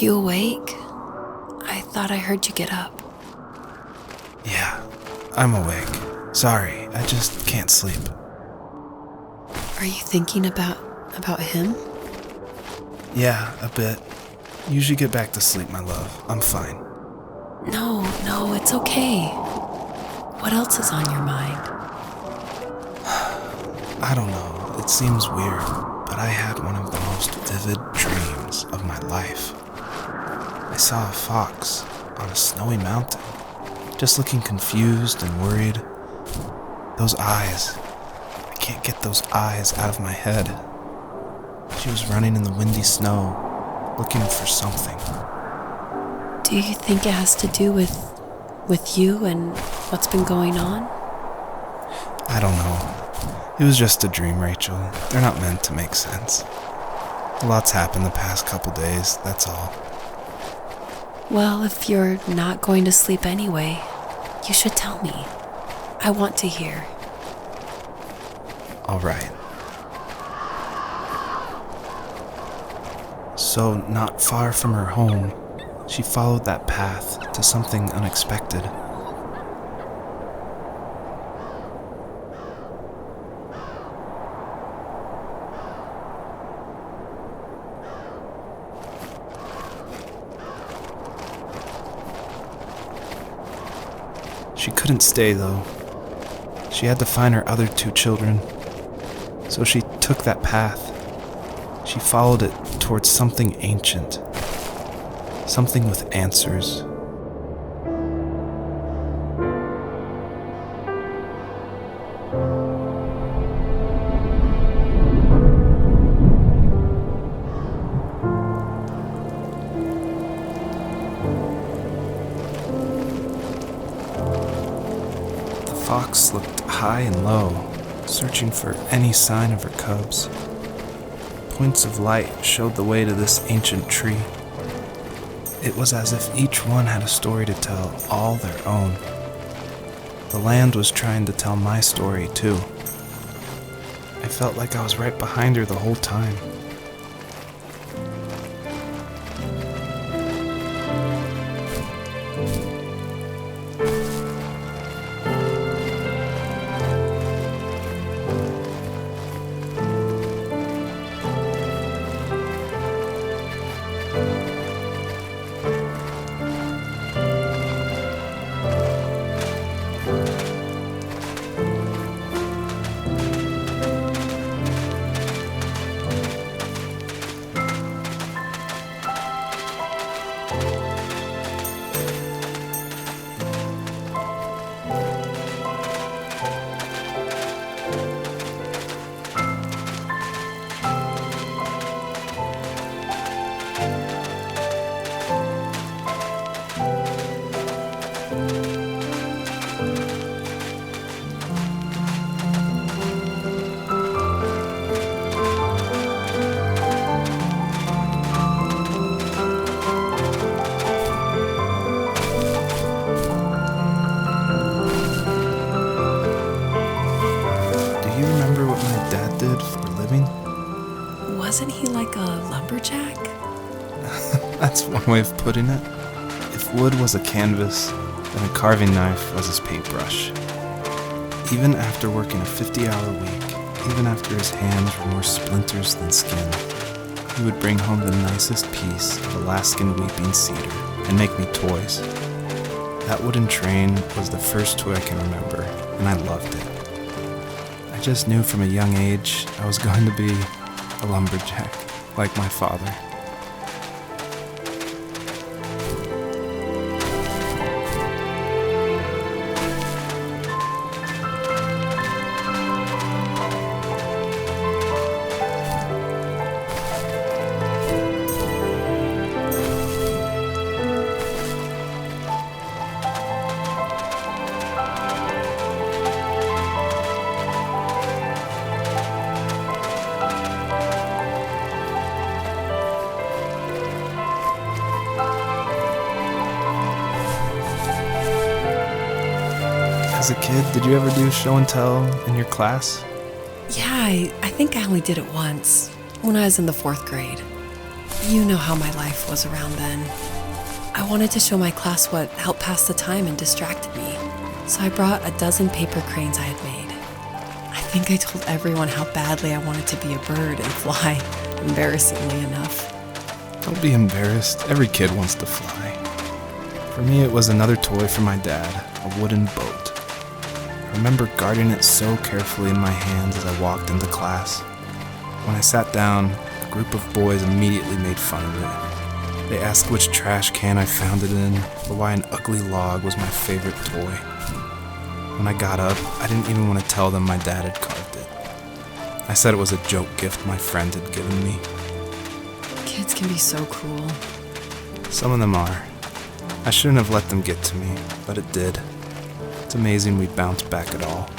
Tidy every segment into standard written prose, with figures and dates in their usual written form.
you awake? I thought I heard you get up. Yeah, I'm awake. Sorry, I just can't sleep. Are you thinking about him? Yeah, a bit. Usually get back to sleep, my love. I'm fine. No, it's okay. What else is on your mind? I don't know, it seems weird, but I had one of the most vivid dreams of my life. I saw a fox on a snowy mountain, just looking confused and worried. Those eyes, I can't get those eyes out of my head. She was running in the windy snow, looking for something. Do you think it has to do with you and what's been going on? I don't know. It was just a dream, Rachel. They're not meant to make sense. A lot's happened the past couple days, that's all. Well, if you're not going to sleep anyway, you should tell me. I want to hear. All right. So, not far from her home, she followed that path to something unexpected. She couldn't stay, though. She had to find her other 2 children. So she took that path. She followed it towards something ancient. Something with answers. The fox looked high and low, searching for any sign of her cubs. Points of light showed the way to this ancient tree. It was as if each one had a story to tell, all their own. The land was trying to tell my story, too. I felt like I was right behind her the whole time. Do you remember what my dad did for a living? Wasn't he like a lumberjack? That's one way of putting it. If wood was a canvas, then a carving knife was his paintbrush. Even after working a 50-hour week, even after his hands were more splinters than skin, he would bring home the nicest piece of Alaskan weeping cedar and make me toys. That wooden train was the first toy I can remember, and I loved it. I just knew from a young age I was going to be a lumberjack, like my father. As a kid, did you ever do show and tell in your class? Yeah, I think I only did it once, when I was in the 4th grade. You know how my life was around then. I wanted to show my class what helped pass the time and distracted me, so I brought a dozen paper cranes I had made. I think I told everyone how badly I wanted to be a bird and fly, embarrassingly enough. Don't be embarrassed. Every kid wants to fly. For me, it was another toy from my dad, a wooden boat. I remember guarding it so carefully in my hands as I walked into class. When I sat down, a group of boys immediately made fun of it. They asked which trash can I found it in, or why an ugly log was my favorite toy. When I got up, I didn't even want to tell them my dad had carved it. I said it was a joke gift my friend had given me. Kids can be so cruel. Some of them are. I shouldn't have let them get to me, but it did. It's amazing we bounced back at all.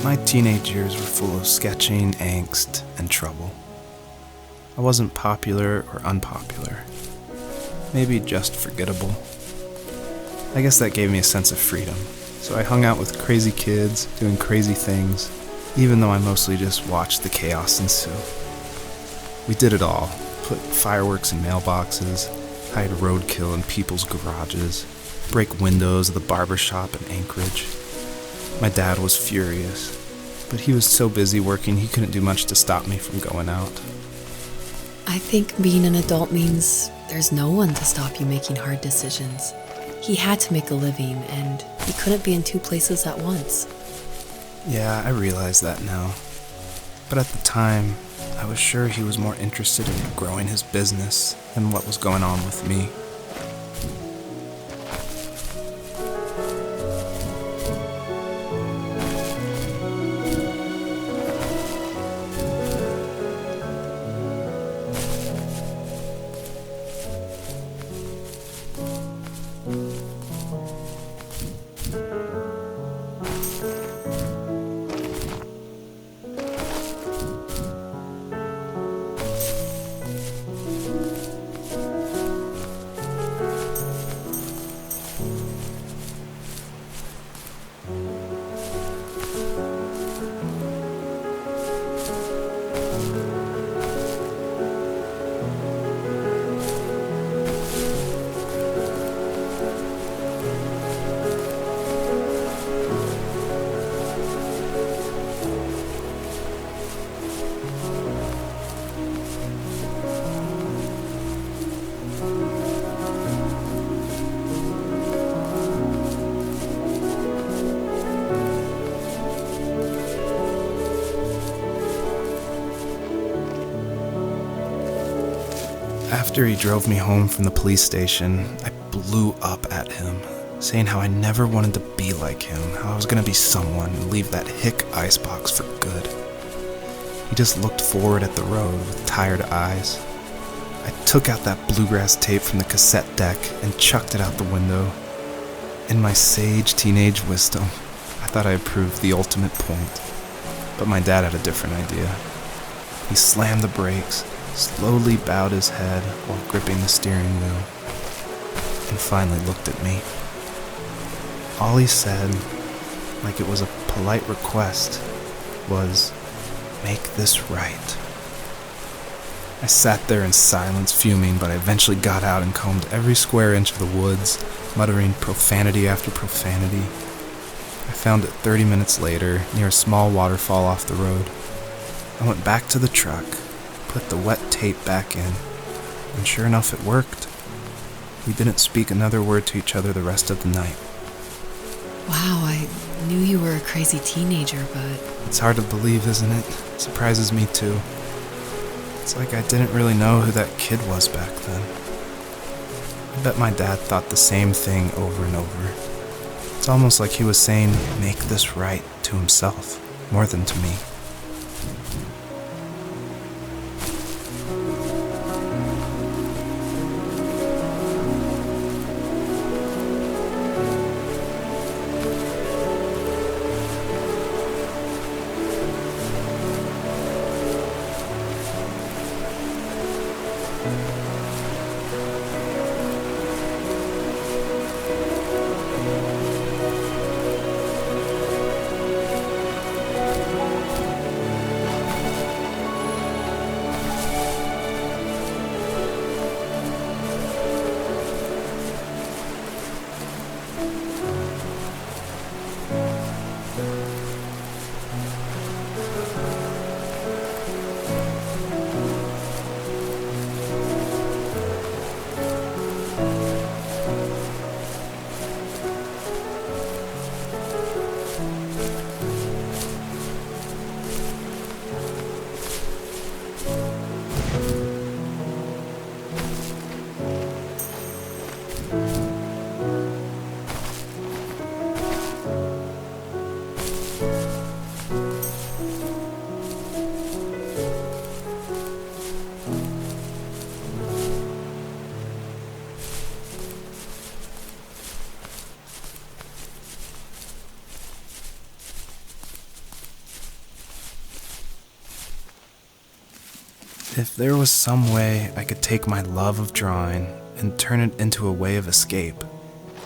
My teenage years were full of sketching, angst, and trouble. I wasn't popular or unpopular. Maybe just forgettable. I guess that gave me a sense of freedom, so I hung out with crazy kids, doing crazy things, even though I mostly just watched the chaos ensue. We did it all. Put fireworks in mailboxes, hide roadkill in people's garages, break windows of the barber shop in Anchorage. My dad was furious, but he was so busy working he couldn't do much to stop me from going out. I think being an adult means there's no one to stop you making hard decisions. He had to make a living, and he couldn't be in two places at once. Yeah, I realize that now. But at the time, I was sure he was more interested in growing his business than what was going on with me. After he drove me home from the police station, I blew up at him, saying how I never wanted to be like him, how I was going to be someone and leave that hick icebox for good. He just looked forward at the road with tired eyes. I took out that bluegrass tape from the cassette deck and chucked it out the window. In my sage teenage wisdom, I thought I proved the ultimate point. But my dad had a different idea. He slammed the brakes, slowly bowed his head while gripping the steering wheel, and finally looked at me. All he said, like it was a polite request, was, "Make this right." I sat there in silence, fuming, but I eventually got out and combed every square inch of the woods, muttering profanity after profanity. I found it 30 minutes later, near a small waterfall off the road. I went back to the truck, put the wet tape back in, and sure enough it worked. We didn't speak another word to each other the rest of the night. Wow, I knew you were a crazy teenager, but... It's hard to believe, isn't it? It surprises me too. It's like I didn't really know who that kid was back then. I bet my dad thought the same thing over and over. It's almost like he was saying, "Make this right," to himself, more than to me. If there was some way I could take my love of drawing and turn it into a way of escape,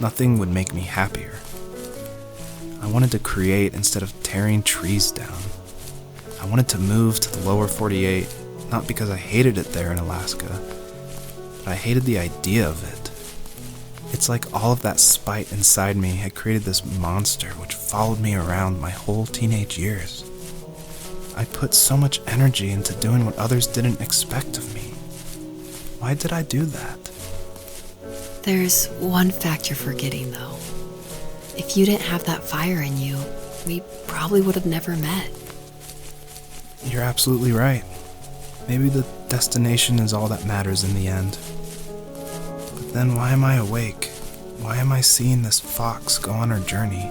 nothing would make me happier. I wanted to create instead of tearing trees down. I wanted to move to the lower 48, not because I hated it there in Alaska, but I hated the idea of it. It's like all of that spite inside me had created this monster which followed me around my whole teenage years. I put so much energy into doing what others didn't expect of me. Why did I do that? There's one fact you're forgetting, though. If you didn't have that fire in you, we probably would have never met. You're absolutely right. Maybe the destination is all that matters in the end. But then why am I awake? Why am I seeing this fox go on her journey?